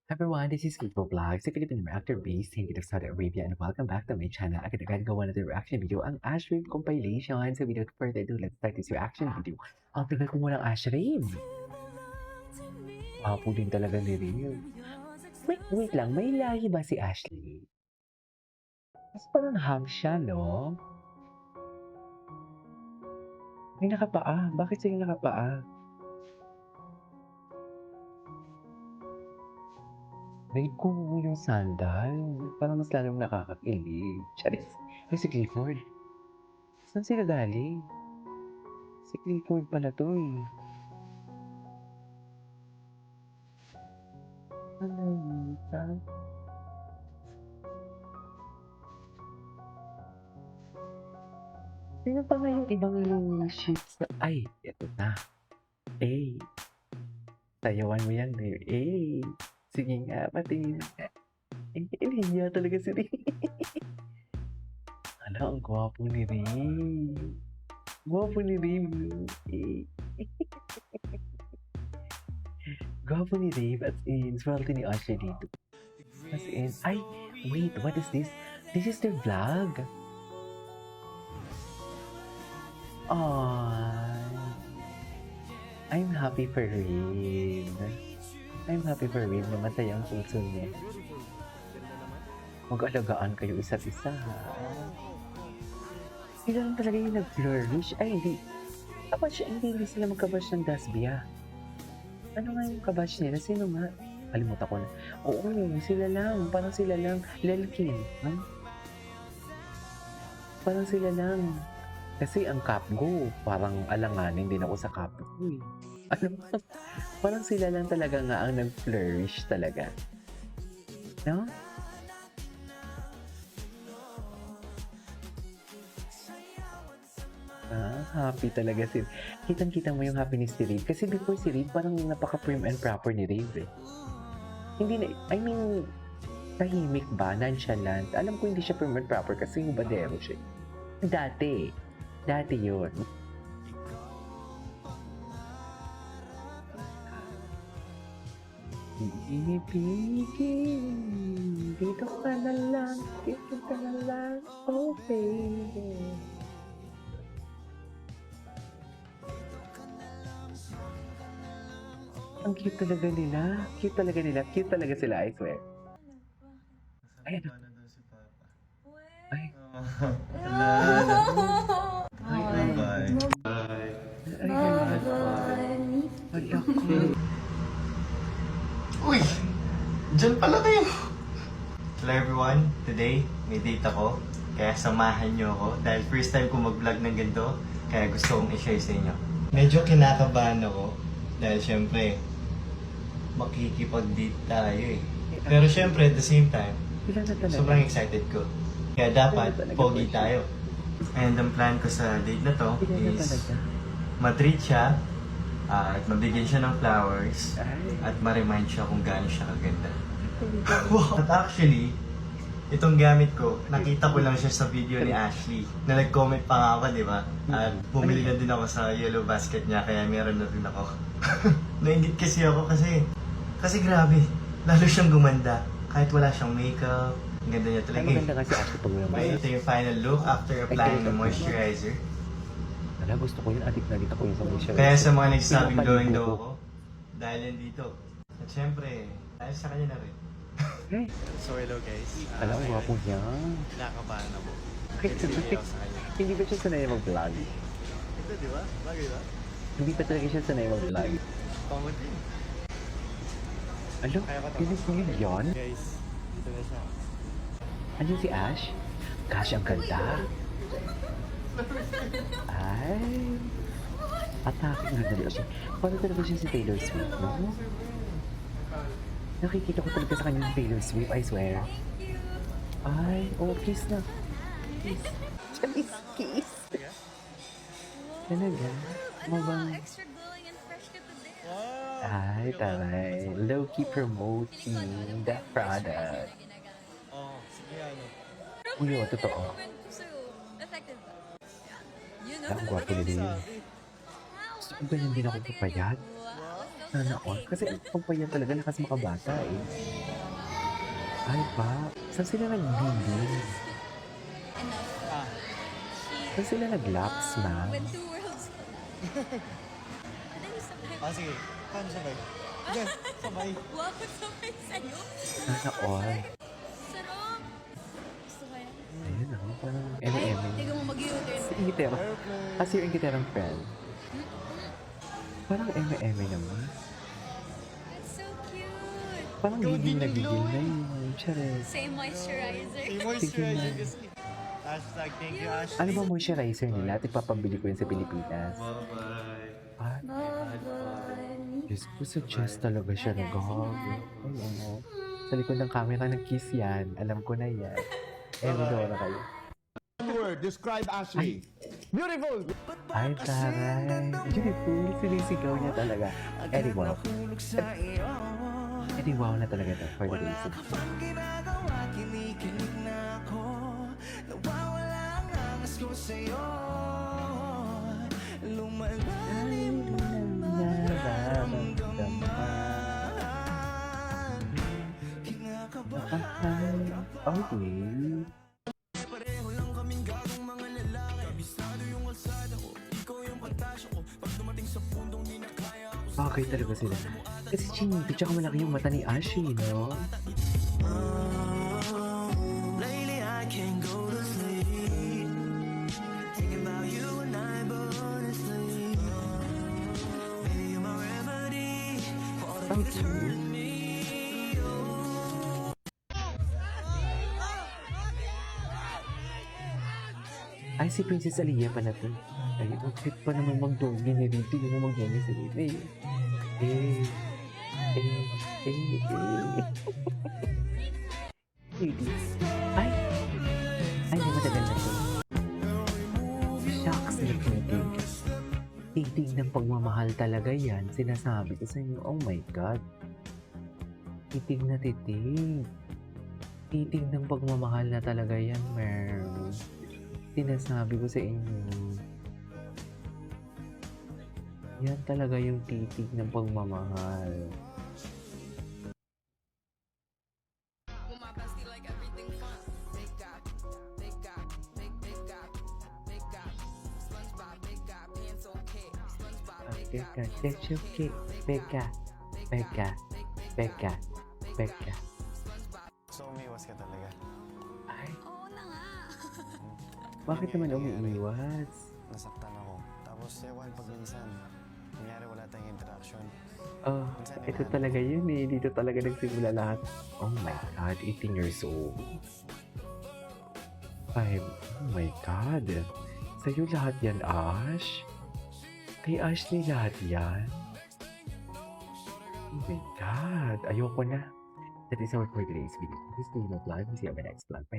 Everyone, this is Kiko Vlogs, a Filipino reactor based in Saudi Arabia, and welcome back to my channel. Agad-agad gawa na the reaction video ang Ashrain compilation. So without further ado, let's start this reaction video. Ang tagal ko walang Ashrain. Wapo din talaga ni Rio. Wait lang, may lahi ba si Ashley? Mas parang ham siya, no? May nakapaa. Bakit siya nakapaa? Red ko yung sandal. Parang mas lalong nakakakilig. Charis. Ay, si Clifford. Saan sila galing? Si Clifford pala to eh. Ano yun? Sino pa nga yung ibang sheets na... Ay, eto na. Eh, sayawan mo yan eh. Eh, sige nga, patingin nga. Eh, niya talaga si Ray. Ala, ang gwapo ni Ray. Gwapo ni Ray. Eh. Gwapo ni Ray. As in, swerte ni Asha dito. As in, ay, wait, what is this? This is their vlog. I'm happy for Rain. I'm happy for Rain na masaya ang puso niya. Mag-alagaan kayo isa't isa, ha? Sila lang talaga yung nag-flourish. Ay, hindi. Kabash, hindi sila magkabash ng Dasbia. Ano nga yung kabash nila? Sino nga? Kalimutan ko na. Oo, sila lang. Parang sila lang. Lelkin. Huh? Parang sila lang. Kasi ang Capgo, parang alanganin din ako sa Capgo eh. Ano? Parang sila lang talaga nga ang nag-flourish talaga. No? Happy talaga si... Kitang-kita mo yung happiness ni Rave. Kasi before si Rave, parang napaka-prim and proper ni Rave eh. Hindi na... I mean, tahimik ba? Nonchalant? Alam ko hindi siya prim and proper kasi yung badero siya. Dati yun. Ibigin, dito ka na lang, oh baby. Ang cute talaga nila, cute talaga sila, I swear. Ay, ano? Ay. Uy! Diyan pala kayo! Hello everyone, today may date ako, kaya samahan niyo ako dahil first time ko mag-vlog ng ganito, kaya gusto kong i-share sa inyo. Medyo kinakabahan ako dahil syempre makikipag-date tayo eh. Pero syempre at the same time, sobrang excited ko. Kaya dapat pogi tayo. And ang plan ko sa date na to is ma-treat siya at mabigyan siya ng flowers at ma-remind siya kung gaano siya kaganda. At actually, itong gamit ko, nakita ko lang siya sa video ni Ashley na nag-comment pa nga ako, di ba? At bumili na din ako sa yellow basket niya kaya meron na rin ako. Nainggit kasi ako kasi grabe, lalo siyang gumanda kahit wala siyang makeup. Ang ganda niya talaga. Ang ganda kasi Ashley pag naman. Ito yung final look after applying the moisturizer. Wala, gusto ko yun. Adik ko yun sa moisturizer. Kaya sa mga nagsasabing glowing daw ako, dahil yan dito. At syempre, dahil sa kanya na rin. So hello guys. Alam mo, wapo niya. Nakabahan ako. Hindi ba siya sanay mag-vlog? Ito di ba? Bagay ba? Hindi pa talaga siya sanay mag-vlog. Pangod din. Ano? Yun yun? Guys, dito na siya. Ano si Ash? Gosh, ang ganda. Ay. Atake nga talaga siya. Parang talaga siya si Taylor Swift, no? Nakikita ko talaga sa kanya si Taylor Swift, I swear. Ay, oh, kiss na. Kiss. Kiss. Talaga? Mabang... Extra glowing and fresh ka today. Ay, taray. Low-key promoting that product. Oh, sige ano. Uy, oh, totoo. Effective ba? You Ang gwapo na din. Gusto ko ganyan din ako papayat. Wow. Sana all. Kasi ang pagpayan talaga lakas makabata eh. Ay pa, saan sila nag-binding? Enough. Ah, Saan sila nag-laps na? When two worlds. Madali sabay. sige. Paano sabay? Sige, sabay. Wow, sabay sa'yo. Sana all. Sarap. Gusto ko yan. Ayun ako, parang Ay, eme-eme. tiga mo mag-u-turn. Si Ingitero. Airplane. Kasi yung Ingiterong friend. Parang eme-eme naman. That's so cute. Parang Ikaw gigil din na yung gigil na glowing. yun. Charis. Same moisturizer. Yung moisturizer kasi. Hashtag thank you, Ashley. Ano ba moisturizer nila? At ipapambili ko yun sa Pilipinas. Bye-bye. Ah, Diyos ko, suggest talaga siya na gago. Ay, ano. Sa likod ng camera, nag-kiss yan. Alam ko na yan. Eh, magawa na kayo. Word, describe Ashley. Beautiful! Ay, taray. Beautiful. Sinisigaw niya talaga. Eddie, wow. Eddie, wow na talaga to for the reason. Okay. Okay talaga sila. Kasi chinito, tsaka malaki yung mata ni Ashley, no? Lately I can't go to sleep. Thinking about you and I, but honestly, baby, you're my remedy for the Ang good that's cute. hurting me. Ay, si Princess Aliyah pa na to. Ay, ang cute pa naman mag-doggy ni Rito. Yung mag-doggy si Rito. Eh. Ladies. Ay! Ay, di matagal na to. Shucks na titig. Titig ng pagmamahal talaga yan. Sinasabi ko sa inyo, oh my God. Titig na titig. Titig ng pagmamahal na talaga yan, Mary. Sinasabi ko sa inyo. Yan talaga yung titig ng pagmamahal. Beka, Tetsuke, Beka, Beka, Beka, Beka. So, umiwas ka talaga. Ay, Oo na nga. bakit naman umiiwas? Nasaktan ako. Tapos, ewan, pag minsan, nangyari wala tayong interaction. Oh, ito talaga yun eh. Dito talaga nagsimula lahat. Oh my God, 18 years old. 5. Oh my God. Sa'yo lahat yan, Ash? Kay Ashley lahat yan? Oh my God. Ayoko na. That is our for today's video. Please do not like. See you on my next vlog. Bye.